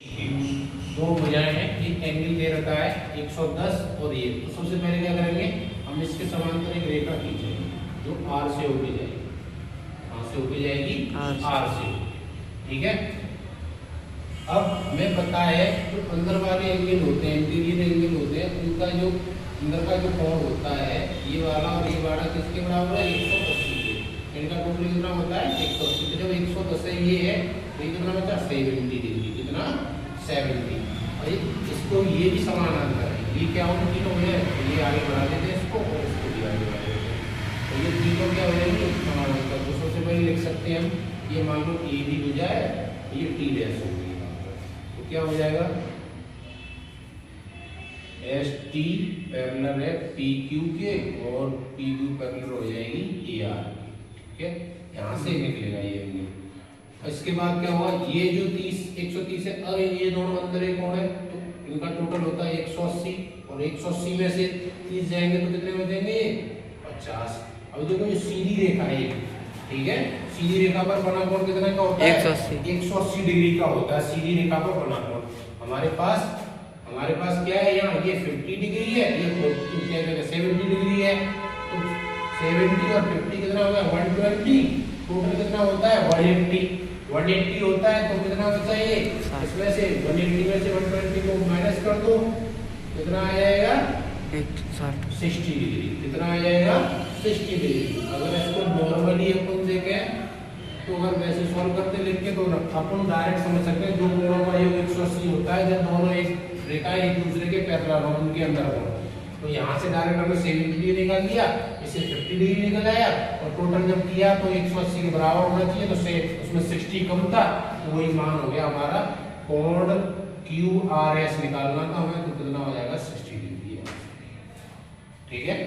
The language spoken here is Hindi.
दो भुजाएं हैं, एक एंगल दे रखा है 110 और ये, तो सबसे पहले क्या करेंगे, हम इसके समांतर एक रेखा खींचेंगे जो R से होके जाएगी, कहाँ से होके जाएगी, R से। ठीक है, अब मैं पता है जो अंदर वाले एंगल होते हैं, इंटीरियर एंगल होते हैं, उनका जो अंदर का जो कोण होता है, ये वाला और ये वाला किसके बराबर है, 180 के। इनका टोटल कितना होता है 180। तो जब 110 है ये है, तो ये कितना बचा 70 डिग्री, कितना 70। और इसको ये भी समानांतर है, ये क्या होगा, तीनों है, तो ये आगे बढ़ा देते हैं इसको और इसको भी आगे बढ़ा देते हैं, तो ये तीनों क्या हो जाएंगे समानांतर। तो सबसे पहले लिख सकते हैं हम, ये मान लो ए भी हो जाए, ये टी डैश हो गई, तो क्या हो जाएगा एस टी पैरेलल है पी क्यू के, और पी क्यू पैरेलल हो जाएगी ए आर। ठीक है, यहाँ से निकलेगा ये एंगल। इसके बाद क्या हुआ, ये जो 130 है, अरे ये दोनों अंदर एक कोण है, तो इनका टोटल होता है 180, और 180 में से 30 जाएंगे तो कितने बचेंगे 50। अब देखो ये सीधी रेखा है, ठीक है, सीधी रेखा पर बना कोण कितने का होता है 180 डिग्री का होता है, सीधी रेखा पर बना कोण। हमारे पास क्या है, यहाँ ये 50 डिग्री है, ये क्या कहते हैं 70 डिग्री है, तो 70 और 50 कितना हो गया 120, टोटल कितना होता है 180 होता है, तो कितना बचा ये, इसमें से 180 में से 120 को माइनस कर दो, कितना आ जाएगा 60 डिग्री, कितना आ जाएगा 60 डिग्री। अगर इसको नॉर्मली अपन देखें, तो अगर वैसे सॉल्व करते लिख के, तो अपन डायरेक्ट समझ सकते हैं, दो कोणों का योग 180 होता है जब दोनों एक रेखा एक दूसरे के पैरेलल हो, उनके अंदर हो। तो यहाँ से डायरेक्ट हमने 70 डिग्री निकाल दिया, इससे 50 डिग्री निकल आया, और टोटल जब किया तो 180 के बराबर होना चाहिए, तो उसमें 60 कम था, तो वही मान हो गया हमारा कोण QRS निकालना था हमें, तो कितना हो जाएगा 60 डिग्री। ठीक है।